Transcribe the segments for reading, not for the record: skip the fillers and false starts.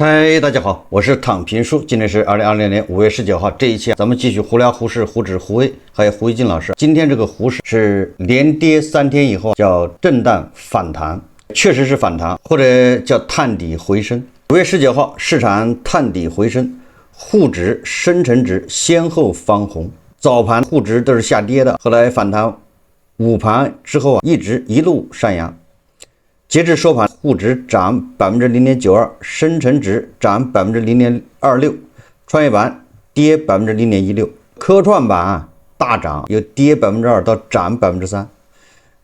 嗨，大家好，我是躺平叔。今天是2020年5月19号，这一期咱們繼續胡聊胡適、胡指、胡威，還有胡一金老師。今天這個胡適是連跌3天以後叫震盪反彈，確實是反彈，或者叫探底回升。5月19號，市場探底回升，滬指、深成指先後翻紅。早盤滬指都是下跌的，後來反彈，午盤之後一路上揚。截至收盤，滬指漲 0.92%， 深成指漲 0.26%， 創業板跌 0.16%， 科創板大漲，由跌 2% 到漲 3%，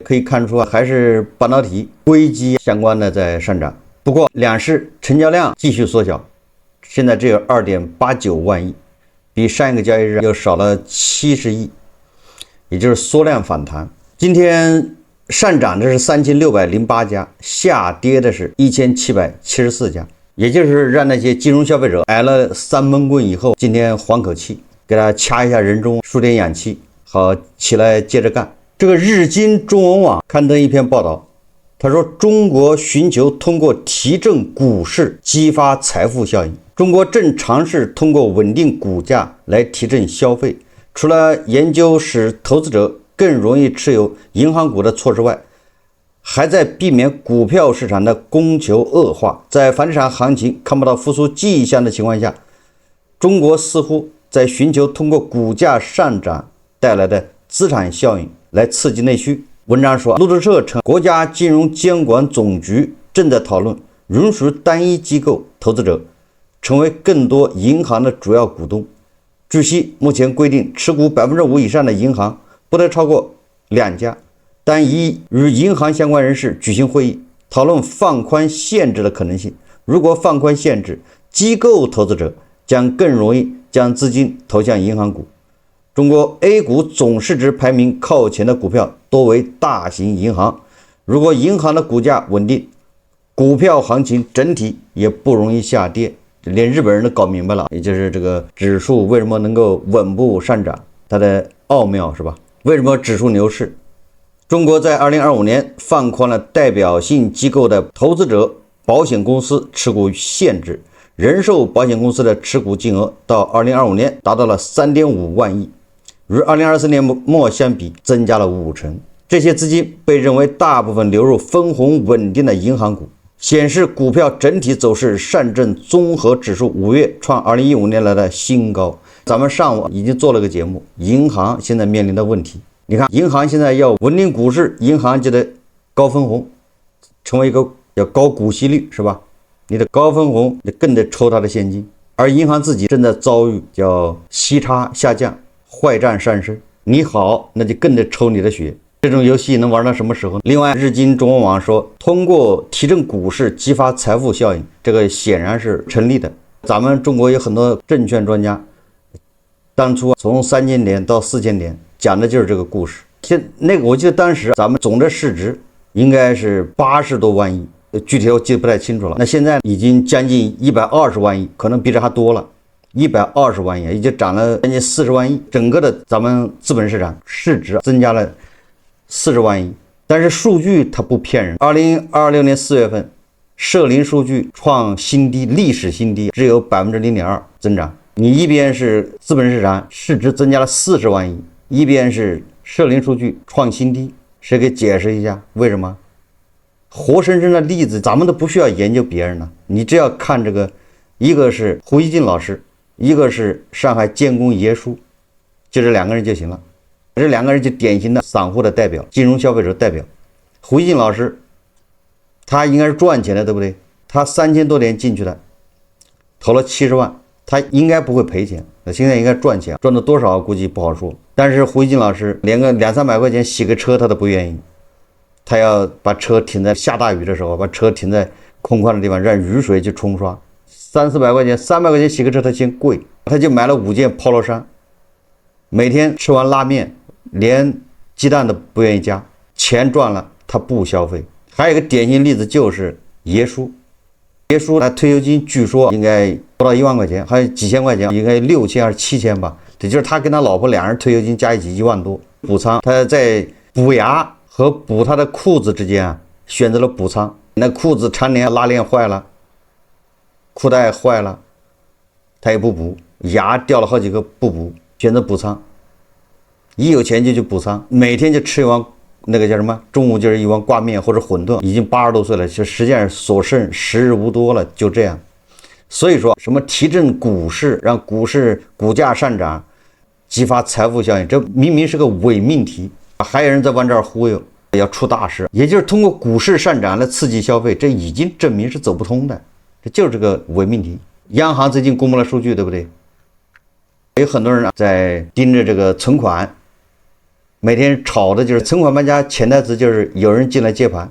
可以看出還是半導體、硅基相關的在上漲。不過兩市成交量繼續縮小，現在只有 2.89 萬億，比上一個交易日又少了70億，也就是縮量反彈。今天上漲的是3608家，下跌的是1774家，也就是讓那些金融消費者挨了3悶棍以後，今天緩口氣，給他掐一下人中，輸點氧氣，好起來接着幹。這個日經中文網刊登一篇報道，他說中國尋求通過提振股市激發財富效應，中國正嘗試通過穩定股價來提振消費。除了研究使投資者更容易持有銀行股的措施外，還在避免股票市場的供求惡化。在房地產行情看不到復甦跡象的情況下，中國似乎在尋求通過股價上漲帶來的資產效應來刺激內需。文章說，路透社稱，國家金融監管總局正在討論允許單一機構投資者成為更多銀行的主要股東。據悉，目前規定持股 5% 以上的銀行不得超過2家，但已與銀行相關人士舉行會議，討論放寬限制的可能性。如果放寬限制，機構投資者將更容易將資金投向銀行股。中國 A 股總市值排名靠前的股票多為大型銀行，如果銀行的股價穩定，股票行情整體也不容易下跌。連日本人都搞明白了，也就是這個指數為什麼能夠穩步上漲，它的奧妙是吧？為什麼指數牛市？中國在2025年放寬了代表性機構的投資者保險公司持股限制，人壽保險公司的持股金額到2025年達到了 3.5 萬億，與2024年末相比增加了50%。這些資金被認為大部分流入分紅穩定的銀行股，顯示股票整體走勢。上證綜合指數5月創2015年來的新高。咱們上午已經做了個節目，銀行現在面臨的問題。你看，銀行現在要穩定股市，銀行就得高分紅，成為一個要高股息率，是吧？你的高分紅，你更得抽它的现金。而銀行自己正在遭遇叫息差下降、壞賬上升，你好，那就更得抽你的血。這種遊戲能玩到什麼時候？另外，日經中文網說，通過提振股市激發財富效應，這個顯然是成立的。咱們中國有很多證券專家，當初從3000年到4000年講的就是這個故事。我記得當時咱們總的市值應該是80多萬億，具體我記得不太清楚了。那現在已經將近120萬億，可能比這還多了。120萬亿也就漲了將近40萬億，整個的咱們資本市場市值增加了40万億。但是数据它不騙人，2026年4月份社零數據創新低，歷史新低，只有 0.2% 增長。你一邊是資本市場市值增加了40萬億，一邊是社零數据創新低，誰給解釋一下為什麼？活生生的例子，咱們都不需要研究別人了，你只要看这個，一個是胡一金老師，一個是上海建工爺叔，就這2個人就行了。這2個人就典型的散戶的代表，金融消費者代表。胡一金老師他應該是賺錢的，對不對？他3000多點進去的，投了70萬，他應該不會賠錢，現在應該賺錢，賺到多少估計不好說。但是胡一金老師連個200-300塊錢洗個車他都不願意，他要把車停在下大雨的時候，把車停在空曠的地方，讓雨水去冲刷。300-400塊錢，300塊錢洗個車他嫌貴，他就買了5件 Polo 衫，每天吃完拉麵連雞蛋都不願意加，錢賺了他不消費。還有一個典型例子就是爺叔，爺叔他退休金據說應該不到1萬塊錢，還有幾千塊錢，應該6000還是7000吧。也就是他跟他老婆2人退休金加一起1萬多。補倉，他在補牙和補他的褲子之間选擇了補倉。那褲子常年拉鏈壞了，褲帶壞了，他也不補，牙掉了好幾個不補，選擇補倉。一有錢就去補倉，每天就吃一碗那個叫什麼，中午就是一碗掛麵或者餛飩。已經80多歲了，就實際上所剩時日無多了，就這樣。所以說什麼提振股市，讓股市股價上漲，激發財富效應，這明明是個偽命題，還有人在往這兒忽悠，要出大事。也就是通過股市上漲來刺激消費，這已經證明是走不通的，這就是這個偽命題。央行最近公布了數据，对不对？有很多人在盯着這個存款。每天炒的就是存款搬家，潛台詞就是有人進來接盤。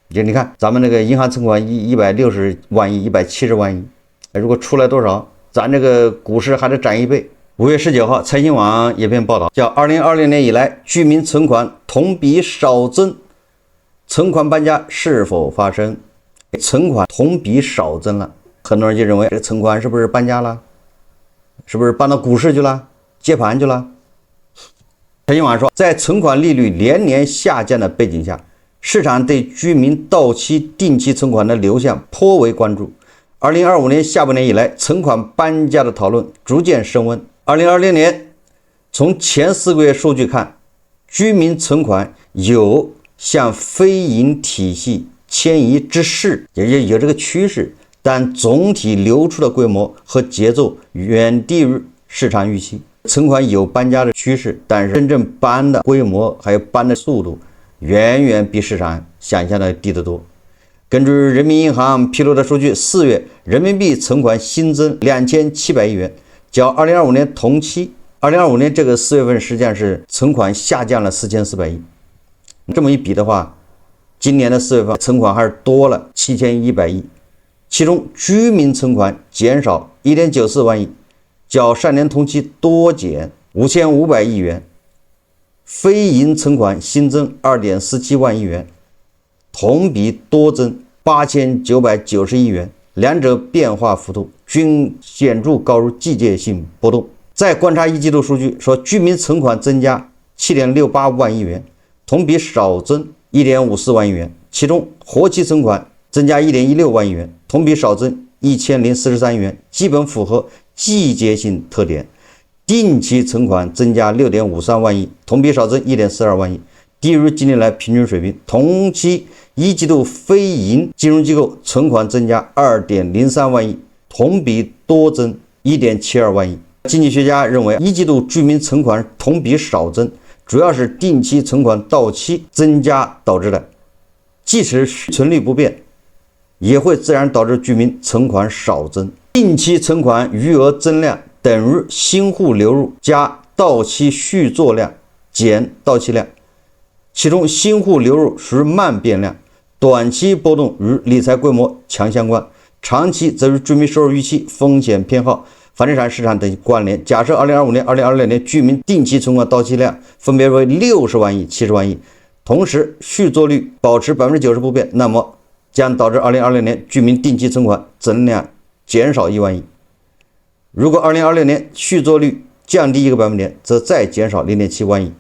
就你看咱們那個银行存款160萬億、170萬億，如果出來多少，咱這個股市還得漲1倍。5月19號，財新網有篇報道，叫2020年以來居民存款同比少增，存款搬家是否發生？存款同比少增了，很多人就認為這存款是不是搬家了？是不是搬到股市去了？接盤去了？財新網說，在存款利率連年下降的背景下，市場對居民到期定期存款的流向頗為關注。2025年下半年以來，存款搬家的討論逐漸升溫。2020年從前4個月數據看，居民存款有向非銀體系遷移之勢，也有這個趨勢，但總體流出的規模和節奏遠低於市場預期。存款有搬家的趨勢，但是真正搬的規模還有搬的速度遠遠比市場想象的低得多。根據人民銀行披露的数据，4月人民幣存款新增2700億元，較2025年同期，2025年这个4月份實際上是存款下降了4400億。這麼一比的話，今年的4月份存款還是多了7100億，其中居民存款減少1.94萬億，較上年同期多減5500億元，非銀存款新增2.47萬億元，同比多增8990億元，兩者變化幅度均顯著高於季節性波動。再觀察一季度數據，說居民存款增加7.68萬億元，同比少增1.54萬億元，其中活期存款增加1.16萬億元，同比少增1043億元，基本符合季節性特點。定期存款增加6.53萬億，同比少增1.42萬億，低於今年來平均水平。同期一季度非銀金融機構存款增加2.03萬億，同比多增1.72萬億。經濟學家認為，一季度居民存款同比少增，主要是定期存款到期增加導致的。即使續存率不變，也會自然導致居民存款少增。定期存款餘額增量等於新戶流入加到期續作量減到期量，其中新戶流入屬於慢變量，短期波動與理財規模強相關，長期則與居民收入預期、風險偏好、房地產市場等關聯。假設2025年、2026年居民定期存款到期量分別為60萬億、70萬億，同時續作率保持90%不變，那麼將導致2026年居民定期存款增量減少1萬億。如果2026年續作率降低1個百分點，則再減少0.7萬億，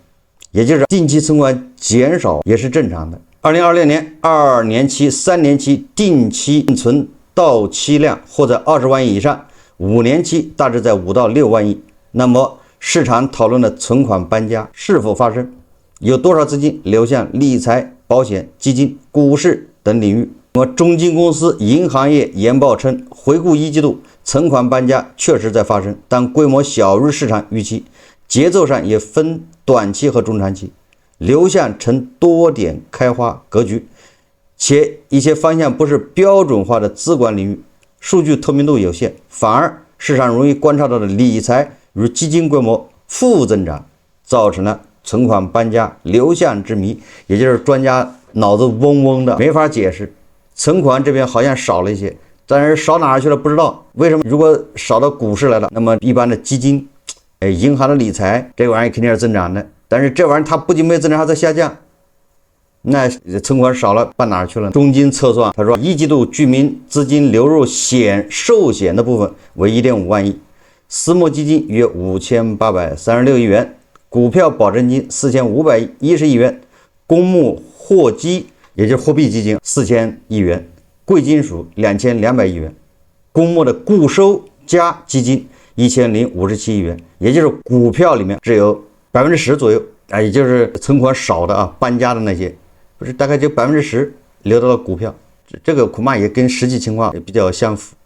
也就是定期存款減少也是正常的。2026年2年期、3年期定期定存到期量或在20萬億以上，5年期大致在5到6萬億。那麼市場討論的存款搬家是否發生？有多少資金流向理財、保險、基金、股市等領域？那麼中金公司銀行業研報稱，回顧一季度，存款搬家確實在發生，但規模小於市場預期，節奏上也分短期和中長期，流向呈多點開花格局，且一些方向不是標準化的資管領域，數據透明度有限，反而市場容易觀察到的理財與基金規模負增長，造成了存款搬家流向之謎，也就是專家腦子嗡嗡的，沒法解釋。存款這邊好像少了一些，但是少哪兒去了不知道為什麼。如果少到股市來了，那麼一般的基金、銀行的理財這玩意兒肯定是增長的，但是這玩意兒它不僅沒有增長，還在下降，那存款少了辦哪兒去了？中金測算，他說一季度居民資金流入壽險的部分為1.5萬億，私募基金約5836億元，股票保證金4510億元，公募貨基也就是貨幣基金4000億元，貴金屬2200億元。公募的固收加基金1057亿元，也就是股票里面只有10%左右啊，也就是存款少的啊，搬家的那些，不是大概就10%流到了股票，这个恐怕也跟实际情况也比较相符。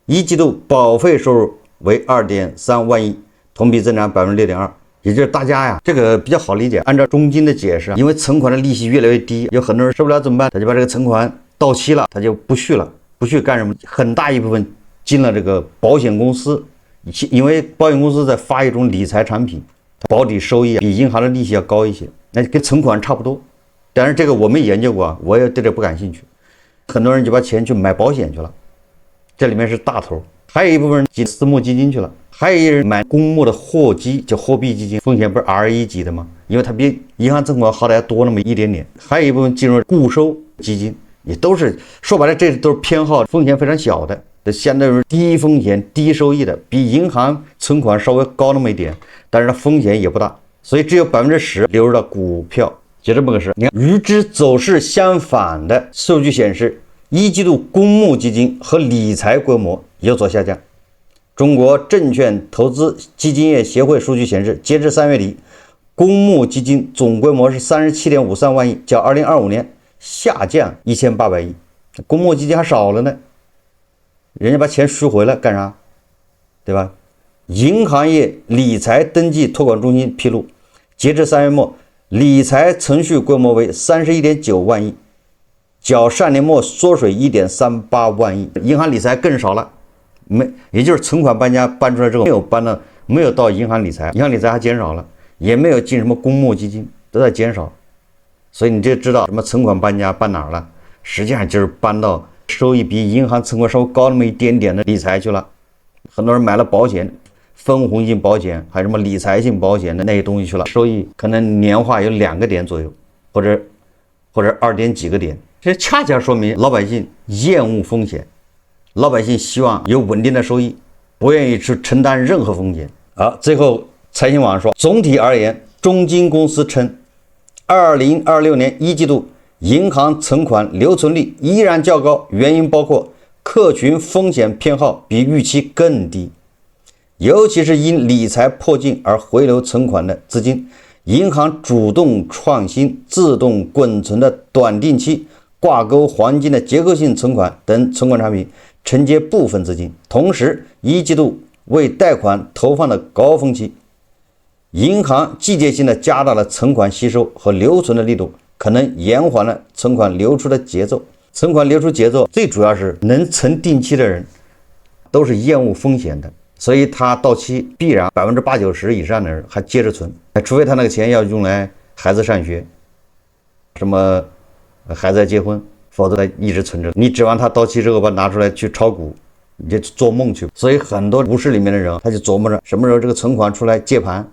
一季度保费收入為2.3萬億，同比增長6.2%。也就是大家呀，這個比較好理解。按照中金的解釋，因為存款的利息越來越低，有很多人受不了怎麼辦？他就把這個存款到期了，他就不續了，不續幹什麼？很大一部分進了這個保險公司，因為保險公司在發一種理財產品，保底收益比銀行的利息要高一些，那跟存款差不多。但是這個我沒研究過，我也對這不感興趣。很多人就把錢去買保險去了，這裡面是大頭。還有一部分人進私募基金去了，還有一人買公募的貨基，叫貨幣基金，風險不是 R1級的嗎？因為它比銀行存款好歹要多那麼一點點。還有一部分進入固收基金，也都是說白了，這都是偏好風險非常小的，相對於低風險低收益的，比銀行存款稍微高那麼一點，但是它風險也不大，所以只有10%流入到股票，就這麼個事。你看，與之走勢相反的數據顯示，一季度公募基金和理財規模有所下降。中國證券投資基金業協會數據顯示，截至3月底，公募基金總規模是37.53萬億，較2025年下降1800億。公募基金還少了呢，人家把錢贖回了幹啥？對吧？銀行業理財登記託管中心披露，截至3月末，理財程序規模為31.9萬億，較上年末縮水1.38萬億。銀行理財更少了，也就是存款搬家搬出來之後，沒有到銀行理財，銀行理財還減少了，也沒有進什麼公募基金，都在減少。所以你就知道什麼存款搬家搬哪兒了，實際上就是搬到收益比銀行存款稍微高那麼一點點的理財去了。很多人買了保險，分紅性保險還有什麼理財性保險的那些東西去了，收益可能年化有2個點左右，或者2點幾個點。這恰恰說明老百姓厭惡風險，老百姓希望有穩定的收益，不願意去承擔任何風險。好，最後財新網說，總體而言，中金公司稱，2026年一季度銀行存款留存率依然較高，原因包括客群風險偏好比預期更低，尤其是因理財迫近而回流存款的資金，銀行主動創新自動滾存的短定期掛鈎黃金的結構性存款等存款產品承接部分資金，同時一季度為貸款投放的高峰期，銀行季節性的加大了存款吸收和留存的力度，可能延緩了存款流出的節奏。存款流出節奏最主要是能存定期的人都是厭惡風險的，所以他到期必然80%-90%以上的人還接着存，除非他那個錢要用來孩子上學，什麼孩子要結婚，否則他一直存着。你指望他到期之後把它拿出來去炒股，你就做夢去。所以很多股市裡面的人他就琢磨着什麼時候這個存款出來接盤，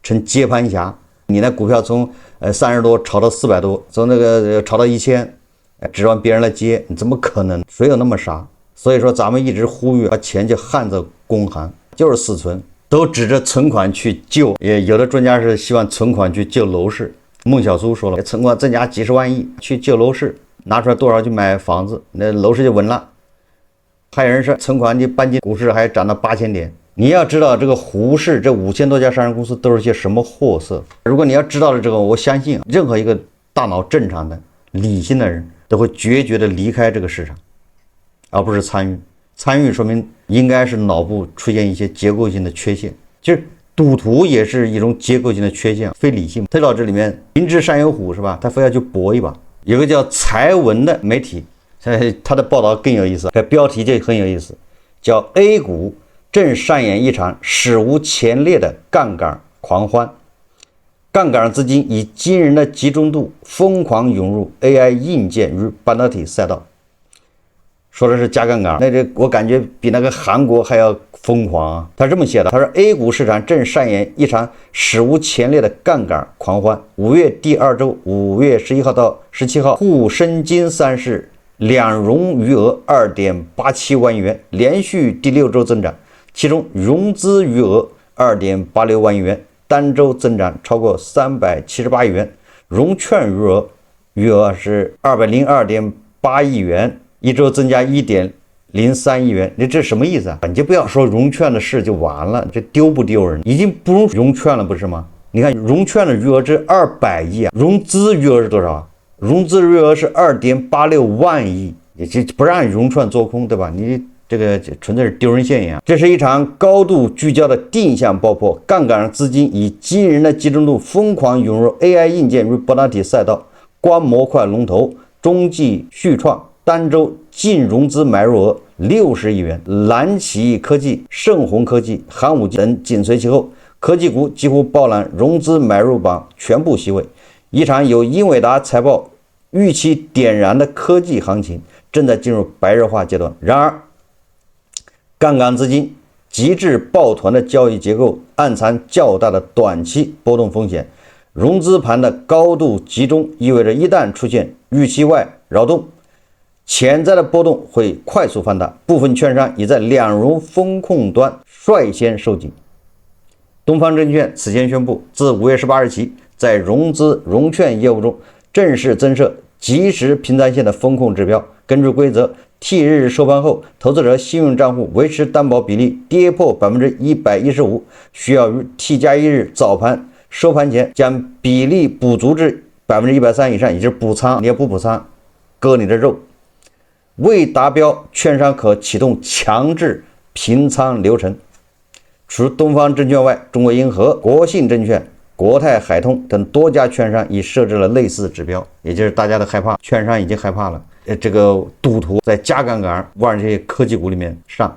成接盤俠。你那股票從30多炒到400多，從那個炒到1000，指望別人來接，你怎麼可能？誰有那麼傻？所以說咱們一直呼籲把錢就焊在公行，就是死存，都指着存款去救。也有的專家是希望存款去救樓市。孟小苏說了，存款增加幾十萬億去救樓市，拿出來多少去買房子，那樓市就穩了。還有人說存款你搬進股市還漲到8000點。你要知道這個胡適這5000多家上市公司都是些什麼貨色。如果你要知道了這個，我相信任何一個大腦正常的理性的人都會決絕的離開這個市場，而不是參與。參與說明應該是腦部出現一些結構性的缺陷，就是賭徒也是一種結構性的缺陷，非理性。推到這裡面，明知山有虎是吧？他非要去搏一把。有個叫財文的媒體，他的報道更有意思，這標題就很有意思，叫 A 股正上演一場史無前例的槓桿狂歡，槓桿資金以驚人的集中度瘋狂湧入 AI 硬件與半導體賽道。說的是加槓桿，那這我感覺比那個韓國還要瘋狂啊！他這麼寫的，他說 A 股市場正上演一場史無前例的槓桿狂歡。5月第2週，5月11號到17號，滬深金3市兩融餘額2.87萬億元，連續第6週增長，其中融資餘額2.86萬億元，單週增長超過378億元，融券餘額是202.8億元。一周增加1.6 03億元，你这什麼意思啊？你就不要說融券的事就完了，這丟不丟人？已經不用融券了，不是嗎？你看融券的餘額是200億啊，融資餘額是多少啊？融資餘額是2.86萬億，你這不讓融券做空，對吧？你這個純粹是丟人現眼。這是一場高度聚焦的定向爆破，槓桿資金以驚人的集中度瘋狂湧入 AI 硬件與半導體賽道，光模塊龍頭中繼續創單周淨融資買入額60億元，藍旗科技、盛虹科技、寒武紀等緊隨其後，科技股幾乎包攬融資買入榜全部席位。一場由英偉達財報預期點燃的科技行情正在進入白熱化階段。然而，槓桿資金極致抱團的交易結構暗藏較大的短期波動風險。融資盤的高度集中意味着一旦出現預期外擾動，潛在的波動會快速放大。部分券商已在兩融風控端率先收緊。東方證券此前宣布，自5月18日起，在融資融券業務中正式增設即時平倉線的風控指標。根據規則，T 日收盤後，投資者信用賬戶維持擔保比例跌破115%，需要於 T+1日早盤收盤前將比例補足至130%以上，也就是補倉。你要不補倉，割你的肉。未達標，券商可啟動強制平倉流程。除東方證券外，中國銀河、國信證券、國泰海通等多家券商已設置了類似指標，也就是大家都害怕，券商已經害怕了。這個賭徒在加槓桿往這些科技股裡面上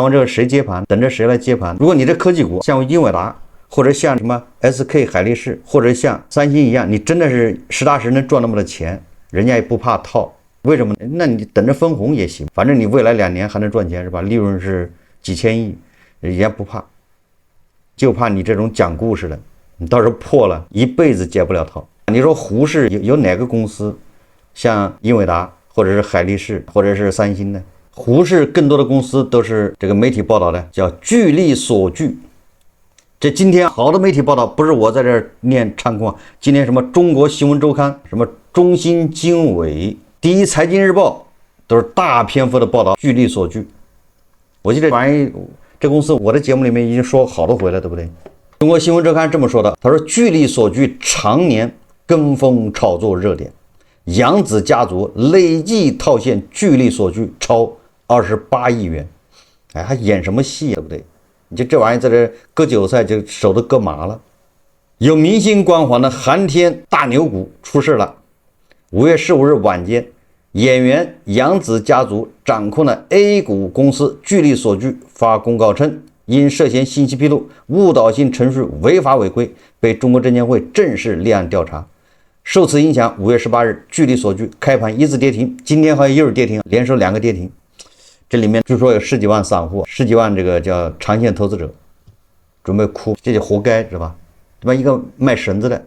完之後，誰接盤？等着誰來接盤？如果你這科技股像英偉達，或者像什麼 SK 海力士，或者像三星一樣，你真的是實打實能賺那麼多錢，人家也不怕套。為什麼呢？那你等着分紅也行，反正你未來2年還能賺錢，是吧？利潤是幾千億，人家不怕，就怕你這種講故事的，你到時候破了，一輩子解不了套。你說胡適有哪個公司像英偉達或者是海力士或者是三星呢？胡適更多的公司都是这個媒體報道的，叫巨力所具。這今天好多媒體報道，不是我在這兒念唱空，今天什麼中國新聞週刊、什麼中新經緯、第一財經日報都是大篇幅的報道巨力所具。我記得反正這公司我的節目裡面已經說好多回了，對不對？中國新聞週刊這麼說的，他說巨力所具常年跟風炒作熱點，揚子家族累計套現巨力所具超28億元。哎，還演什麼戲，對不對？你就這玩意在這割韭菜，就手都割麻了。有明星光環的寒天大牛股出事了。5月15日晚間，演員揚子家族掌控的 A 股公司巨力所具發公告稱，因涉嫌信息披露、誤導性程序違法違規，被中國證監會正式立案調查。受此影響，5月18日，巨力所具開盤一字跌停，今天好像又是跌停，連收2個跌停。這裡面據說有10幾萬散戶，10幾萬這個叫長線投資者，準備哭，這就活該，是吧？對吧？一個賣繩子的，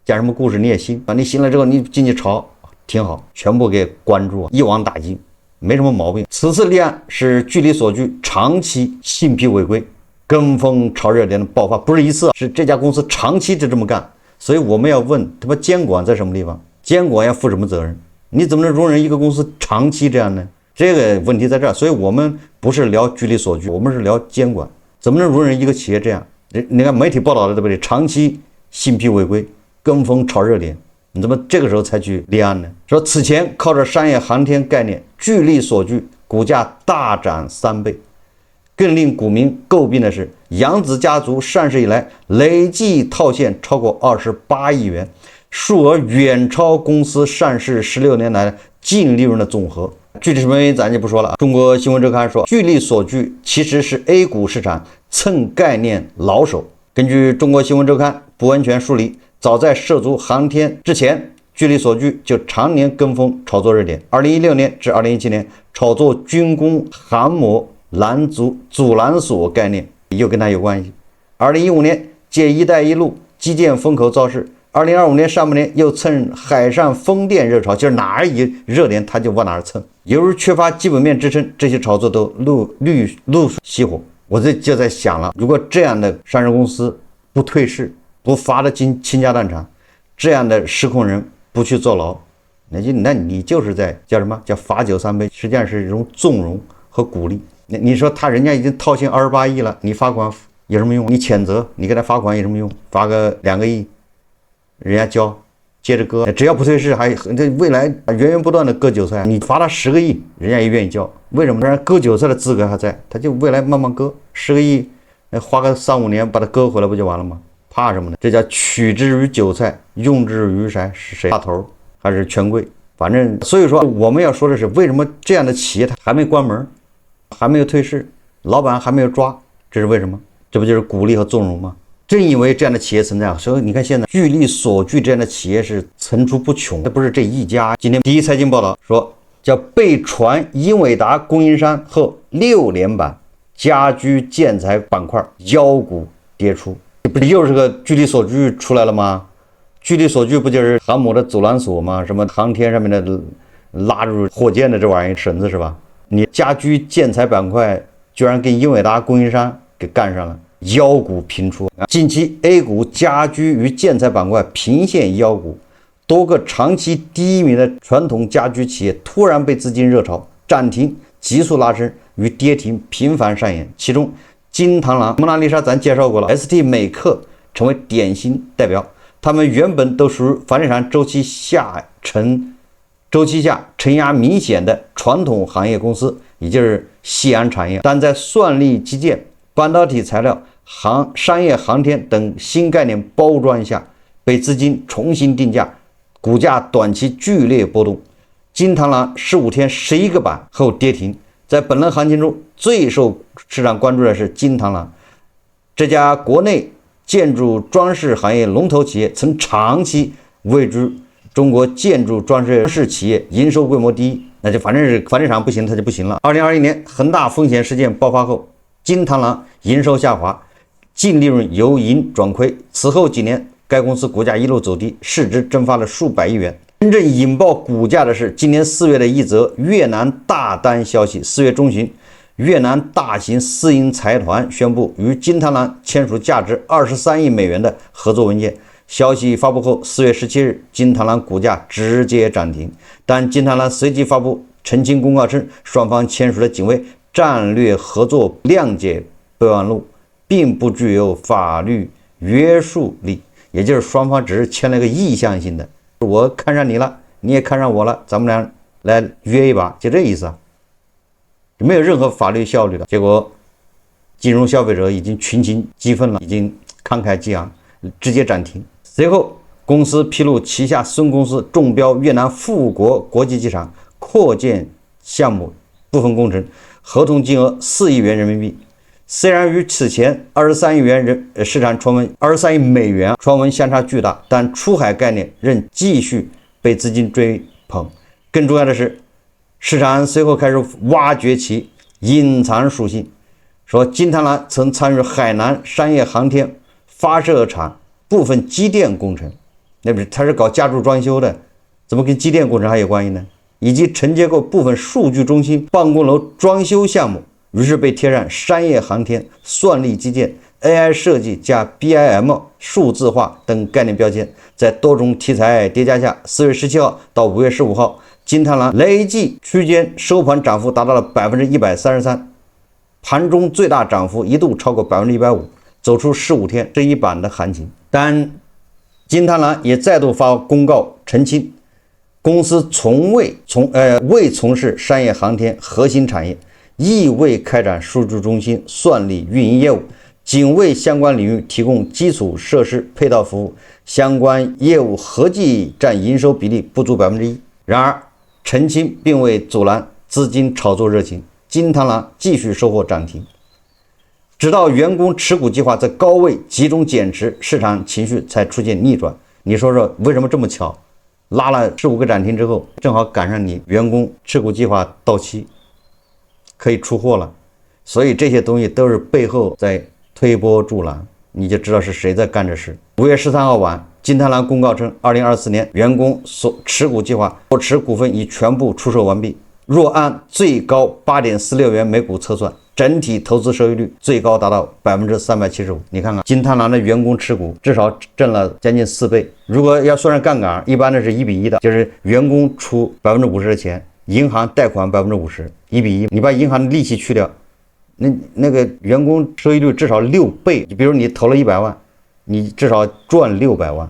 講什麼故事你也信啊？你信了之後，你進去炒，挺好，全部給關注，一網打盡，沒什麼毛病。此次立案是巨力所具長期信披違規、跟風炒熱點的爆發，不是一次，是這家公司長期就這麼幹。所以我們要問，他媽監管在什麼地方？監管要負什麼責任？你怎麼能容忍一個公司長期這樣呢？這個問題在這兒，所以我們不是聊巨力所具，我們是聊監管，怎麼能容忍一個企業這樣？你看媒體報道的，對不對？長期信披違規、跟風炒熱點，你怎麼這個時候才去立案呢？說此前靠着商業航天概念，巨力所具股價大漲3倍。更令股民詬病的是，揚子家族上市以來累計套現超過28億元，數額遠超公司上市16年來淨利潤的總和。具體什麼原因咱就不說了。中國新聞週刊說，巨力所具其實是 A 股市場蹭概念老手。根據中國新聞週刊不完全梳理，早在涉足航天之前，巨力所具就常年跟風炒作热點。2016年至2017年，炒作軍工航模攔阻攔索概念，又跟他有關係。2015年借一帶一路基建風口造勢，2025年上半年又蹭海上風電熱潮，就是哪兒一熱點他就往哪兒蹭。由於缺乏基本面支撐，這些炒作都露水熄火。我這就在想了，如果這樣的上市公司不退市，不罚的傾家蕩產，這樣的实控人不去坐牢，那你就是在叫什麼叫罚酒3杯，實際上是一種縱容和鼓勵。你說人家已經套现28億了，你罰款有什麼用？你譴責，你給他罰款有什麼用？罰個2個億，人家交，接着割，只要不退市，這未來源源不斷的割韭菜。你罰他10個億，人家也願意交。為什麼？人家割韭菜的資格還在，他就未來慢慢割10個億，花個3-5年把它割回來不就完了嗎？怕什麼呢？這叫取之於韭菜，用之於誰？是誰？大頭還是權貴？反正所以說我們要說的是，為什麼這樣的企業它還沒關門，還沒有退市，老板還沒有抓，這是為什麼？這不就是鼓勵和縱容嗎？正因為這樣的企業存在，所以你看现在聚力所聚這樣的企業是層出不窮，這不是這一家。今天第一財經報道說，叫被傳英偉達供應商後6連板，家居建材板塊妖股跌出，不又是個聚力所聚出來了嗎？聚力所聚不就是航母的阻拦索吗？什麼航天上面的拉入火箭的這玩意儿绳子是吧？你家居建材板塊居然跟英偉達供應商給幹上了，妖股频出。近期 A 股家居与建材板塊頻現妖股，多個長期第1名的傳統家居企業突然被資金熱潮暫停急速拉升，與跌停頻繁上演。其中金螳螂、蒙娜麗莎咱介紹過了， ST 美克成為典型代表。他們原本都屬於房地產周期下承壓明顯的傳統行業公司，也就是夕安產業，但在算力基建、半導體材料、商業航天等新概念包裝下，被資金重新定價，股價短期劇烈波動。金螳螂15天11個板後跌停。在本輪行情中，最受市場關注的是金螳螂這家國內建築裝飾行業龍頭企業，曾長期位居中國建築裝飾企業營收規模第1。那就反正是房地產不行，它就不行了。2021年恒大風險事件爆發後，金螳螂營收下滑，淨利潤由盈轉虧。此後幾年，該公司股價一路走低，市值蒸發了數百億元。真正引爆股價的是今年4月的一則越南大單消息。4月中旬，越南大型私營財團宣布與金螳螂簽署價值23億美元的合作文件。消息發布後，4月17日，金螳螂股價直接漲停。但金螳螂隨即發布澄清公告稱，雙方簽署的僅為戰略合作諒解備忘錄，並不具有法律約束力，也就是雙方只是簽了個意向性的，我看上你了，你也看上我了，咱們倆來約一把，就这意思啊。沒有任何法律效力了。結果金融消費者已經群情激憤了，已經慷慨激昂，直接漲停。隨後公司披露旗下孫公司中標越南富國國際機場擴建項目部分工程，合同金額4億元人民幣。雖然與此前23億元市場傳聞23億美元傳聞相差巨大，但出海概念仍繼續被資金追捧。更重要的是，市場隨後開始挖掘其隱藏屬性，說金螳螂曾參與海南商業航天發射場部分機電工程，那不是他是搞家住裝修的，怎麼跟機電工程還有關係呢？以及承接過部分數據中心辦公樓裝修項目，於是被貼上商業航天、算力基建、AI 設計加 BIM 數字化等概念標籤。在多種題材疊加下，4月17號到5月15號，金螳螂累計區間收盤漲幅達到了133%，盤中最大漲幅一度超過150%，走出15天這一板的行情。但金螳螂也再度發公告澄清，公司未從事商業航天核心產業，亦未開展數據中心算力運營業務，僅為相關領域提供基礎設施配套服務，相關業務合計佔營收比例不足1%。然而澄清並未阻攔資金炒作熱情，金螳螂繼續收穫漲停。直到員工持股計劃在高位集中減持，市場情緒才出現逆轉。你說說為什麼這麼巧？拉了15個漲停之後，正好趕上你員工持股計劃到期，可以出貨了。所以這些東西都是背後在推波助澜，你就知道是誰在幹這事。5月13號晚，金螳螂公告稱，2024年員工所持股計劃所持股份已全部出售完畢。若按最高8.46元每股測算，整體投資收益率最高達到375%。你看看金螳螂的員工持股至少掙了將近4倍。如果要算上槓桿，一般的是1:1的，就是员工出50%的钱，银行貸款50%，1:1。你把銀行的利息去掉，那個員工收益率至少6倍。比如你投了100萬，你至少賺600萬，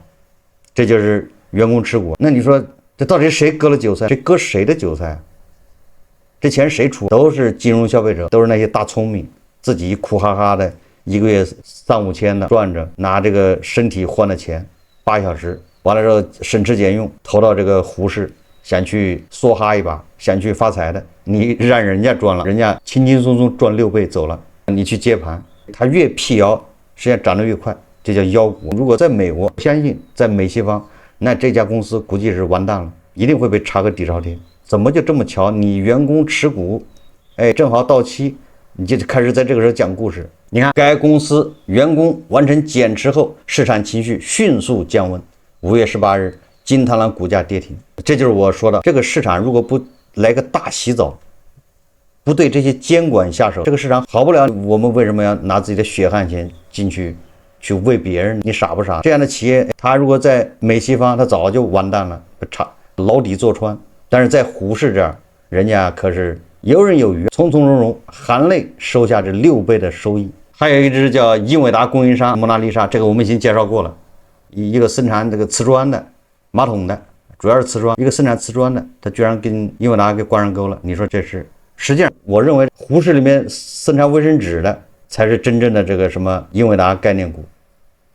這就是員工持股。那你說這到底谁割了韭菜？這割誰的韭菜？這錢誰出？都是金融消費者，都是那些大聰明，自己苦哈哈的一個月3-5千的賺着，拿這個身體換的錢，8小時完了之後省吃儉用投到這個胡適，想去梭哈一把，想去發財的，你讓人家賺了，人家輕輕鬆鬆賺6倍走了，你去接盤，他越闢謠，實際上漲得越快，這叫妖股。如果在美國，我相信在美西方，那這家公司估計是完蛋了，一定會被查個底朝天。怎麼就這麼巧？你員工持股，正好到期，你就開始在這個時候講故事。你看，該公司員工完成減持後，市場情緒迅速降溫。5月18日，金螳螂股價跌停。這就是我說的，這個市場如果不來個大洗澡，不對這些監管下手，這個市場好不了。我們為什麼要拿自己的血汗錢進去為別人？你傻不傻？這樣的企業，它如果在美西方，它早就完蛋了，牢底坐穿。但是在胡適這兒，人家可是游刃有余，从从容容，含淚收下這6倍的收益。還有一只叫英偉達供應商蒙娜麗莎，這個我們已經介紹過了，一個生產這個瓷磚的馬桶的，主要是瓷磚，一個生產瓷磚的，他居然跟英偉達給掛上鈎了。你說這是？實際上，我認為胡適裡面生產衛生紙的才是真正的這個什麼英偉達概念股，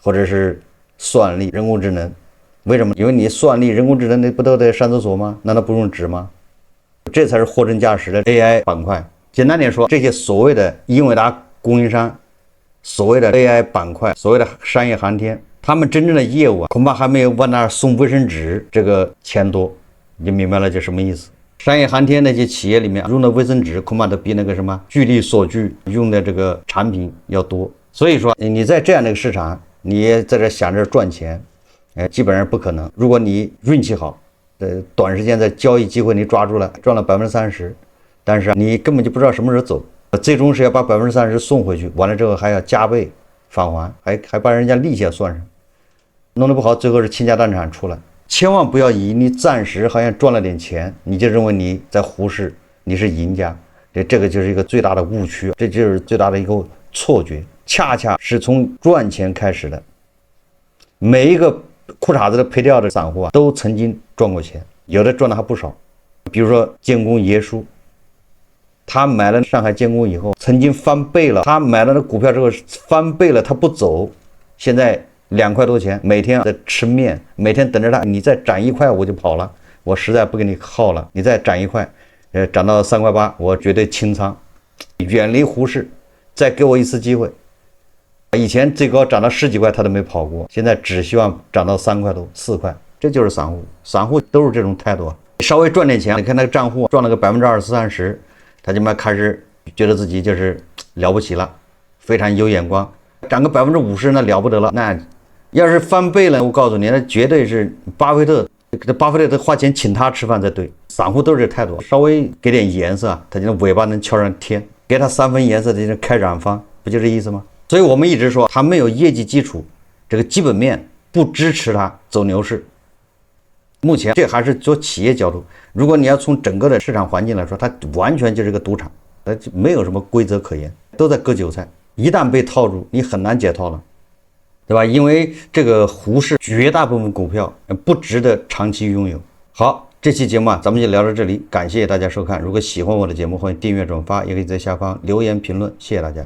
或者是算力、人工智能。為什麼？因為你算力、人工智能那不都得上廁所嗎？難道不用紙嗎？這才是货真價實的 AI 板塊。簡單點說，這些所謂的英偉達供應商、所謂的 AI 板塊、所謂的商業航天，他們真正的業務恐怕還沒有往那兒送衛生紙這個錢多。你明白了這什麼意思？商業航天那些企業裡面用的衛生紙恐怕都比那個什麼聚力鎖具用的這個產品要多。所以說，你在這樣的一個市場，你也在這想着賺錢。基本上不可能。如果你運氣好，短時間在交易機會你抓住了，賺了30%，但是你根本就不知道什麼時候走，最終是要把30%送回去，完了之後還要加倍返還，還把人家利息也算上，弄得不好，最後是傾家蕩產出来。千萬不要以你暫時好像賺了點錢，你就認為你在胡適你是贏家，這個就是一個最大的誤區，這就是最大的一個錯覺，恰恰是從賺錢開始的。每一個褲衩子都賠掉的散戶都曾經賺過錢，有的賺的還不少。比如說建工爺叔，他買了上海建工以後，曾經翻倍了。他買了那股票之後翻倍了，他不走，現在2塊多錢，每天在吃麵，每天等着他，你再漲1塊我就跑了，我實在不給你耗了，你再漲1塊，漲到3塊8，我絕對清倉，遠離胡適，再給我一次機會。以前最高漲到10幾塊他都沒跑過，現在只希望漲到3塊多4塊，這就是散戶，散戶都是這種態度。稍微賺點錢，你看那個賬戶賺了個20%-30%，他就開始覺得自己就是了不起了，非常有眼光。漲個50%那了不得了，那要是翻倍了，我告訴你，那絕對是巴菲特得花錢請他吃飯才對。散戶都是這態度，稍微給點顏色，他就尾巴能翹上天，給他3分顏色，他就開染坊，不就這意思嗎？所以我們一直說他沒有業績基礎，這個基本面不支持他走牛市。目前這還是做企業角度，如果你要從整個的市场環境來說，它完全就是個賭場，沒有什麼規則可言，都在割韭菜。一旦被套住，你很難解套了，對吧？因為这個胡適絕大部分股票不值得長期擁有。好，這期節目咱們就聊到這裡，感謝大家收看。如果喜歡我的節目，歡迎訂閱轉發，也可以在下方留言評論，謝謝大家。